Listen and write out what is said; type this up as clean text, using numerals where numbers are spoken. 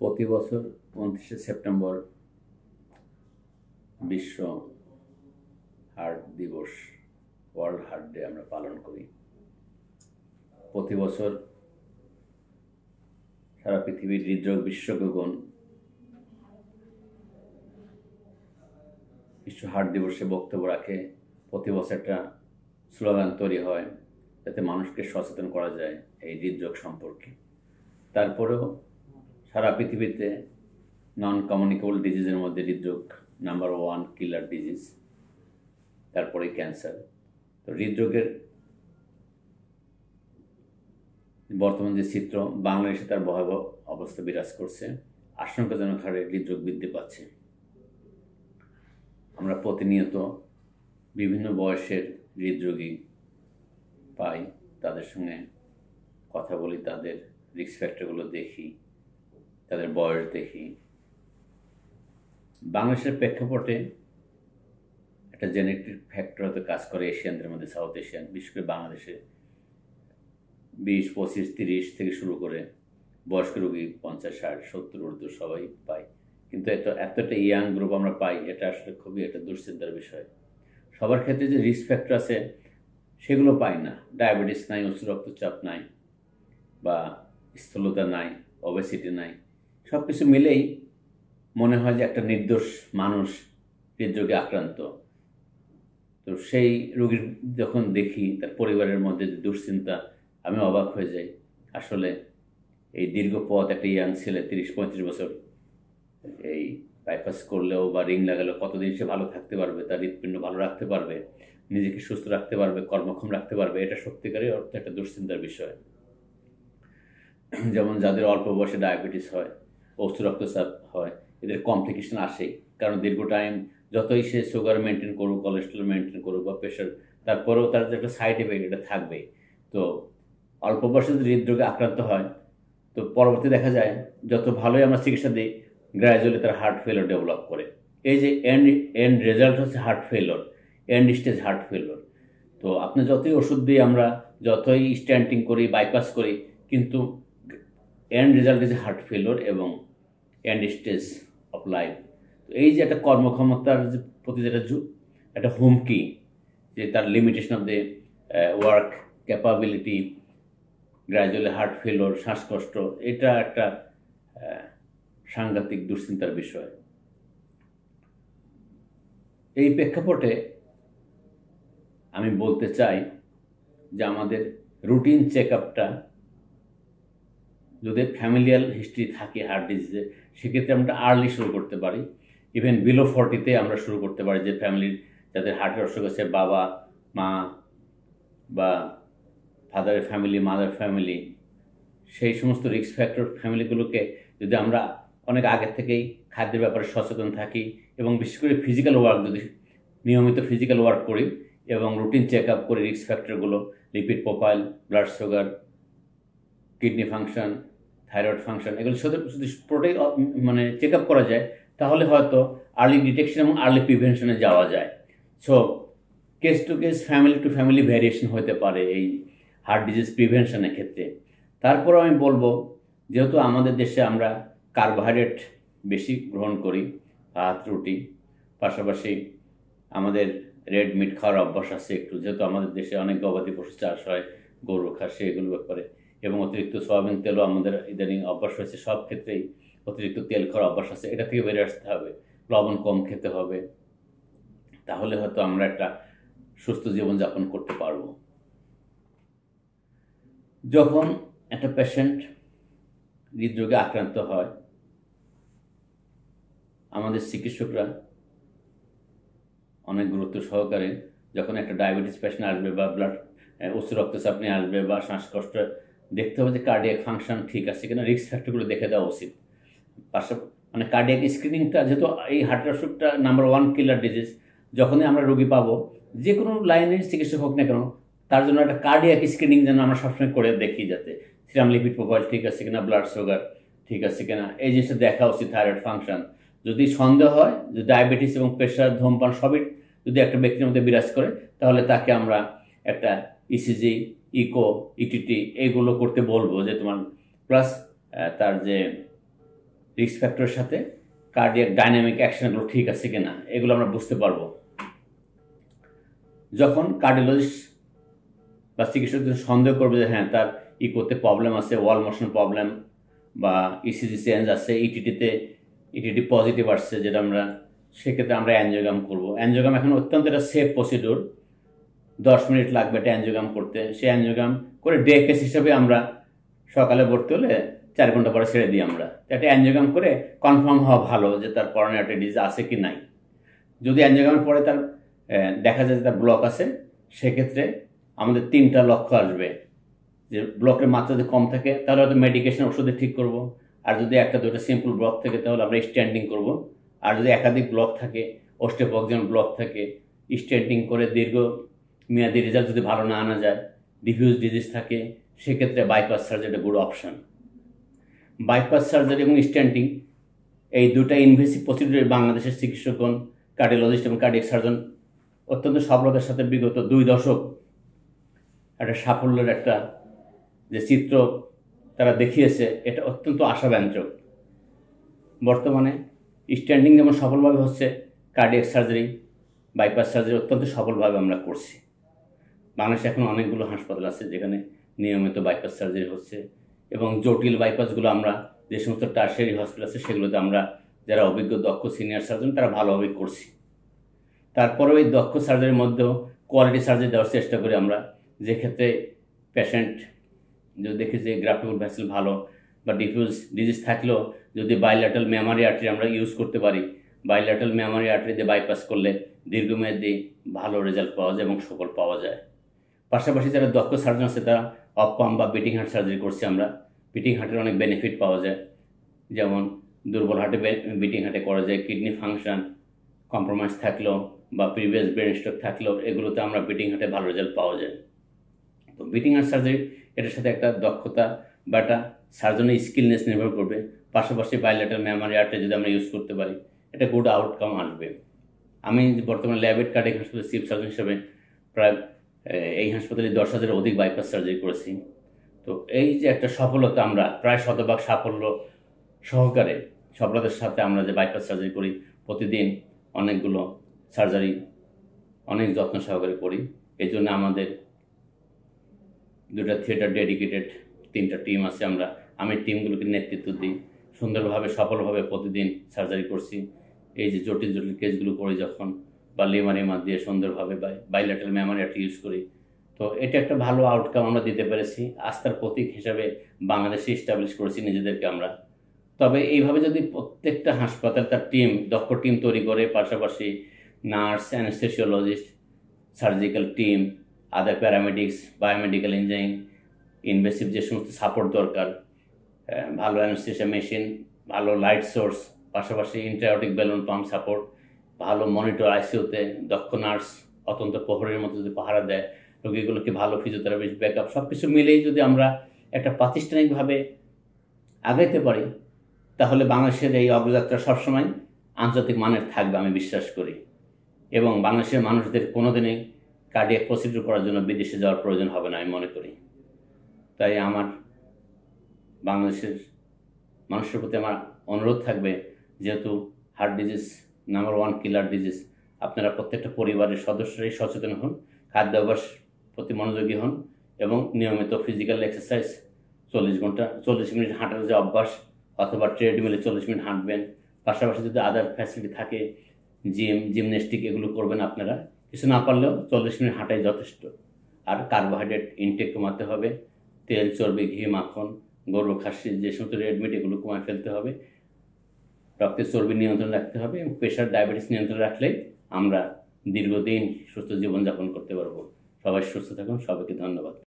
প্রতি বছর 29শে সেপ্টেম্বর বিশ্ব হার্ট দিবস, ওয়ার্ল্ড হার্ট ডে আমরা পালন করি। প্রতি বছর সারা পৃথিবীর হৃদরোগ বিশেষজ্ঞগণ বিশ্ব হার্ট দিবসে বক্তব্য রাখে। প্রতি বছর একটা স্লোগান তৈরি হয় যাতে মানুষকে সচেতন করা যায় এই হৃদরোগ সম্পর্কে। তারপরেও সারা পৃথিবীতে নন কমিউনিকেবল ডিজিজের মধ্যে হৃদরোগ নাম্বার 1 কিলার ডিজিজ, তারপরে ক্যান্সার। তো হৃদরোগের বর্তমান যে চিত্র, বাংলাদেশে তার ভয়াবহ অবস্থা বিরাজ করছে। আশঙ্কাজনক হারে হৃদরোগ বৃদ্ধি পাচ্ছে। আমরা প্রতিনিয়ত বিভিন্ন বয়সের হৃদরোগী পাই, তাদের সঙ্গে কথা বলি, তাদের রিস্ক ফ্যাক্টরগুলো দেখি, তাদের বয়স দেখি। বাংলাদেশের প্রেক্ষাপটে একটা জেনেটিক ফ্যাক্টর হয়তো কাজ করে এশিয়ানদের মধ্যে, সাউথ এশিয়ান, বিশেষ করে বাংলাদেশে 20, 25, 30 থেকে শুরু করে বয়স্ক রোগী 50, 60, 70 ঊর্ধ্ব সবাই পাই। কিন্তু এতটা ইয়াং গ্রুপ আমরা পাই, এটা আসলে খুবই একটা দুশ্চিন্তার বিষয়। সবার ক্ষেত্রে যে রিস্ক ফ্যাক্টর আছে সেগুলো পাই না। ডায়াবেটিস নাই, উচ্চ রক্তচাপ নাই, বা স্থূলতা নাই, ওবেসিটি নাই। সব কিছু মিলেই মনে হয় যে একটা নির্দোষ মানুষ হৃদরোগে আক্রান্ত। তো সেই রোগীর যখন দেখি তার পরিবারের মধ্যে যে দুশ্চিন্তা, আমি অবাক হয়ে যাই। আসলে এই দীর্ঘ পথ একটা ইয়াং ছেলে 30-35 বছর এই বাইপাস করলেও বা রিং লাগালেও কতদিন সে ভালো থাকতে পারবে, তার হৃৎপিণ্ড ভালো রাখতে পারবে, নিজেকে সুস্থ রাখতে পারবে, কর্মক্ষম রাখতে পারবে, এটা সত্যিকারের অর্থে একটা দুশ্চিন্তার বিষয়। যেমন যাদের অল্প বয়সে ডায়াবেটিস হয়, উচ্চ রক্তচাপ হয়, এদের কমপ্লিকেশন আসেই। কারণ দীর্ঘ টাইম যতই সে সুগার মেনটেন করুক, কোলেস্ট্রল মেনটেন করুক বা প্রেশার, তারপরেও তার যে একটা সাইড এফেক্ট এটা থাকবেই। তো অল্প বয়সে যদি হৃদরোগে আক্রান্ত হয়, তো পরবর্তী দেখা যায় যত ভালোই আমরা চিকিৎসা দিই, গ্র্যাজুয়ালি তার হার্ট ফেলিওর ডেভেলপ করে। এই যে এন্ড রেজাল্ট হচ্ছে heart failure, end stage heart failure. তো আপনি যতই ওষুধ দিই, আমরা যতই স্ট্যান্টিং করি, বাইপাস করি, কিন্তু end result is heart failure এবং এন্ড স্টেজ অফ লাইফ। তো এই যে একটা কর্মক্ষমতার যে প্রতি যেটা একটা হুমকি, যে তার limitation of the work capability, gradually heart failure, শ্বাসকষ্ট, এটা একটা সাংঘাতিক দুশ্চিন্তার বিষয়। এই প্রেক্ষাপটে আমি বলতে চাই যে আমাদের রুটিন চেক আপটা যদি ফ্যামিলিয়াল হিস্ট্রি থাকে হার্ট ডিজিজে, সেক্ষেত্রে আমরা আর্লি শুরু করতে পারি। ইভেন বিলো 40-তে আমরা শুরু করতে পারি, যে ফ্যামিলির যাদের হার্টের অসুখ আছে, বাবা মা বা ফাদারের ফ্যামিলি, মাদার ফ্যামিলি, সেই সমস্ত রিস্ক ফ্যাক্টর ফ্যামিলিগুলোকে যদি আমরা অনেক আগের থেকেই খাদ্যের ব্যাপারে সচেতন থাকি, এবং বিশেষ করে ফিজিক্যাল ওয়ার্ক, যদি নিয়মিত ফিজিক্যাল ওয়ার্ক করি এবং রুটিন চেক আপ করি রিস্ক ফ্যাক্টরগুলো, lipid profile, blood sugar, kidney function, thyroid function, এগুলো যদি মানে চেক আপ করা যায়, তাহলে হয়তো আর্লি ডিটেকশন এবং আর্লি প্রিভেনশনে যাওয়া যায়। So case to case, family to family variation হতে পারে এই হার্ট ডিজিজ প্রিভেনশনের ক্ষেত্রে। তারপরও আমি বলবো, যেহেতু আমাদের দেশে আমরা কার্বোহাইড্রেট বেশি গ্রহণ করি, ভাত রুটি, পাশাপাশি আমাদের রেড মিট খাওয়ার অভ্যাস আছে একটু, যেহেতু আমাদের দেশে অনেক গবাদি পশু চাষ হয়, গরু, খাসি, এগুলো ব্যাপারে, এবং অতিরিক্ত সয়াবিন তেলও আমাদের ইদানিং অভ্যাস হয়েছে। সব ক্ষেত্রেই অতিরিক্ত তেল খাওয়ার অভ্যাস আছে, এটা থেকে বেরিয়ে আসতে হবে। লবণ কম খেতে হবে, তাহলে হয়তো আমরা একটা সুস্থ জীবনযাপন করতে পারবো। যখন একটা পেশেন্ট হৃদরোগে আক্রান্ত হয়, আমাদের চিকিৎসকরা অনেক গুরুত্ব সহকারে, যখন একটা ডায়াবেটিস পেশেন্ট আসবে বা উচ্চ রক্তচাপ নিয়ে আসবে বা শ্বাসকষ্ট, দেখতে হবে যে কার্ডিয়াক ফাংশন ঠিক আছে কিনা, রিস্ক ফ্যাক্টরগুলো দেখে দেওয়া উচিত। মানে কার্ডিয়াক স্ক্রিনিংটা, যেহেতু এই হার্টের অসুখটা নাম্বার 1 কিলার ডিজিজ, যখনই আমরা রোগী পাবো, যে কোনো লাইনের চিকিৎসক হোক না কেন, তার জন্য একটা কার্ডিয়াক স্ক্রিনিং যেন আমরা সবসময় করে দেখি, যাতে সিরাম লিপিড প্রোফাইল ঠিক আছে কিনা, ব্লাড সুগার ঠিক আছে কিনা, এই জিনিসটা দেখা উচিত। থাইরয়েড ফাংশন, যদি সন্দেহ হয় যে ডায়াবেটিস এবং প্রেশার, ধূমপান সবই যদি একটা ব্যক্তির মধ্যে বিরাজ করে, তাহলে তাকে আমরা একটা ইসিজি, ইকো, ইটিটি এগুলো করতে বলবো, যে তোমার প্লাস তার যে রিস্ক ফ্যাক্টরের সাথে কার্ডিয়াক ডাইনামিক অ্যাকশনগুলো ঠিক আছে কিনা এগুলো আমরা বুঝতে পারবো। যখন কার্ডিওলজিস্ট বা চিকিৎসক সন্দেহ করবে যে হ্যাঁ তার ইকোতে প্রবলেম আছে, ওয়াল মোশন প্রবলেম বা ইসিজি চেঞ্জ আছে, ইটিটি পজিটিভ আসছে যেটা আমরা, সেক্ষেত্রে আমরা অ্যানজিওগ্রাম করব। অ্যানজিওগ্রাম এখন অত্যন্ত একটা সেফ প্রসিডিউর, 10 মিনিট লাগবে এটা অ্যানজিওগ্রাম করতে। সেই অ্যানজিওগ্রাম করে ডে কেস হিসাবে আমরা সকালে ভর্তি হলে 4 ঘন্টা পরে ছেড়ে দিই আমরা। একটা অ্যানজিওগ্রাম করে কনফার্ম হওয়া ভালো যে তার করোনারি আর্টারি ডিজিজ আছে কি নাই। যদি অ্যানজিওগ্রামের পরে তার দেখা যায় যে তার ব্লক আছে, সেক্ষেত্রে আমাদের 3টা লক্ষ্য আসবে। যে ব্লকের মাত্রা যদি কম থাকে তাহলে হয়তো মেডিকেশন ওষুধে ঠিক করব, আর যদি 1-2টা সিম্পল ব্লক থাকে তাহলে আমরা স্ট্যান্ডিং করব, আর যদি একাধিক ব্লক থাকে, অস্টিওপক্সিয়াল ব্লক থাকে, স্ট্যান্ডিং করে দীর্ঘ মেয়াদি রেজাল্ট যদি ভালো না আনা যায়, ডিফিউজ ডিজিজ থাকে, সেক্ষেত্রে বাইপাস সার্জারি একটা গুড অপশন। বাইপাস সার্জারি এবং স্ট্যান্ডিং এই দুটা ইনভেসিভ প্রসিডিউরে বাংলাদেশের চিকিৎসকগণ, কার্ডিওলজিস্ট এবং কার্ডিয়াক সার্জন অত্যন্ত সফলতার সাথে বিগত 2 দশক একটা সাফল্যের একটা যে চিত্র তারা দেখিয়েছে, এটা অত্যন্ত আশাব্যঞ্জক। বর্তমানে স্ট্যান্ডিং যেমন সফলভাবে হচ্ছে, কার্ডিয়াক সার্জারি, বাইপাস সার্জারি অত্যন্ত সফলভাবে আমরা করছি। বাংলাদেশে এখন অনেকগুলো হাসপাতাল আছে যেখানে নিয়মিত বাইপাস সার্জারি হচ্ছে, এবং জটিল বাইপাসগুলো আমরা যে সমস্ত টার্সিয়ারি হসপিটাল আছে সেগুলোতে আমরা যারা অভিজ্ঞ দক্ষ সিনিয়র সার্জন তারা ভালোভাবে করছি। তারপরেও এই দক্ষ সার্জারির মধ্যেও কোয়ালিটি সার্জারি দেওয়ার চেষ্টা করি আমরা, যে ক্ষেত্রে পেশেন্ট যদি দেখি যে গ্রাফটেবল ভ্যাসেল ভালো বা ডিফিউজ ডিজিজ থাকলেও যদি বাইল্যাটারাল মেমোরি আর্টারি আমরা ইউজ করতে পারি, বাইল্যাটারাল মেমোরি আর্টারি দিয়ে বাইপাস করলে দীর্ঘমেয়াদী ভালো রেজাল্ট পাওয়া যায় এবং সুফল পাওয়া যায়। পাশাপাশি যারা দক্ষ সার্জন আছে তারা অফ পাম্প বা বিটিং হার্ট সার্জারি করছি আমরা। বিটিং হার্টের অনেক বেনিফিট পাওয়া যায়, যেমন দুর্বল হার্টে বিটিং হার্টে করা যায়, কিডনি ফাংশন কম্প্রোমাইজ থাকলেও বা প্রিভিয়াস ব্রেন স্ট্রোক থাকলেও এগুলোতে আমরা বিটিং হার্টে ভালো রেজাল্ট পাওয়া যায়। তো বিটিং হার্ট সার্জারি এটার সাথে একটা দক্ষতা বা একটা সার্জনের স্কিলনেস নির্ভর করবে। পাশাপাশি বাইল্যাটারাল মেমোরি আর্টারি যদি আমরা ইউজ করতে পারি, এটা গুড আউটকাম আসবে। আমি বর্তমানে ল্যাবেট কার্ডিয়াক হাসপাতালের চিফ সার্জন হিসেবে প্রায় এই হাসপাতালে 10,000-এর অধিক বাইপাস সার্জারি করেছি। তো এই যে একটা সফলতা, আমরা প্রায় 100% সাফল্য সহকারে সফলতার সাথে আমরা যে বাইপাস সার্জারি করি, প্রতিদিন অনেকগুলো সার্জারি অনেক যত্ন সহকারে করি। এই জন্য আমাদের 2টা থিয়েটার ডেডিকেটেড 3টা টিম আছে, আমি টিমগুলোকে নেতৃত্ব দিই। সুন্দরভাবে সফলভাবে প্রতিদিন সার্জারি করছি। এই যে জটিল কেসগুলো করি যখন, বা লেমারিমার দিয়ে সুন্দরভাবে বাইল্যাটারাল মেমোরি আর্টারি ইউজ করি, তো এটা একটা ভালো আউটকাম আমরা দিতে পেরেছি। আস্থার প্রতীক হিসাবে বাংলাদেশে এস্টাবলিশ করেছি নিজেদেরকে আমরা। তবে এইভাবে যদি প্রত্যেকটা হাসপাতাল তার দক্ষ টিম তৈরি করে, পাশাপাশি নার্স, অ্যানেস্থেসিওলজিস্ট, সার্জিক্যাল টিম, আদার প্যারামেডিক্স, বায়োমেডিক্যাল ইঞ্জিনিয়ারিং, ইনভেসিভ যে সমস্ত সাপোর্ট দরকার, ভালো অ্যানেস্থেসিয়া মেশিন, ভালো লাইট সোর্স, পাশাপাশি ইন্ট্রাঅটিক বেলুন পাম্প সাপোর্ট, ভালো মনিটর আইসিইউতে, দক্ষ নার্স অত্যন্ত প্রহরীর মতো যদি পাহারা দেয়, রোগীগুলোকে ভালো ফিজিওথেরাপিস্ট ব্যাকআপ, সব কিছু মিলেই যদি আমরা একটা প্রাতিষ্ঠানিকভাবে আগাইতে পারি, তাহলে বাংলাদেশের এই অগ্রযাত্রা সবসময় আন্তর্জাতিক মানের থাকবে আমি বিশ্বাস করি। এবং বাংলাদেশের মানুষদের কোনোদিনই কার্ডিয়াক প্রসিডিউর করার জন্য বিদেশে যাওয়ার প্রয়োজন হবে না আমি মনে করি। তাই আমার বাংলাদেশের মানুষের প্রতি আমার অনুরোধ থাকবে, যেহেতু হার্ট ডিজিজ নাম্বার 1 কিলার ডিজিজ, আপনারা প্রত্যেকটা পরিবারের সদস্যরাই সচেতন হন, খাদ্যাভ্যাস প্রতি মনোযোগী হন, এবং নিয়মিত ফিজিক্যাল এক্সারসাইজ 40 মিনিট হাঁটার যে অভ্যাস, অথবা ট্রেডমিলে 40 মিনিট হাঁটবেন। পাশাপাশি যদি আদার ফ্যাসিলিটি থাকে, জিমন্যাস্টিক এগুলো করবেন আপনারা। কিছু না পারলেও 40 মিনিট হাঁটাই যথেষ্ট। আর কার্বোহাইড্রেট ইনটেক কমাতে হবে, তেল, চর্বি, ঘি, মাখন, গরু, খাসি যে সমস্ত রেড মিট এগুলো কমায় ফেলতে হবে, রক্তের চর্বি নিয়ন্ত্রণ রাখতে হবে, এবং প্রেশার, ডায়াবেটিস নিয়ন্ত্রণ রাখলেই আমরা দীর্ঘদিন সুস্থ জীবনযাপন করতে পারবো। সবাই সুস্থ থাকুন, সবাইকে ধন্যবাদ।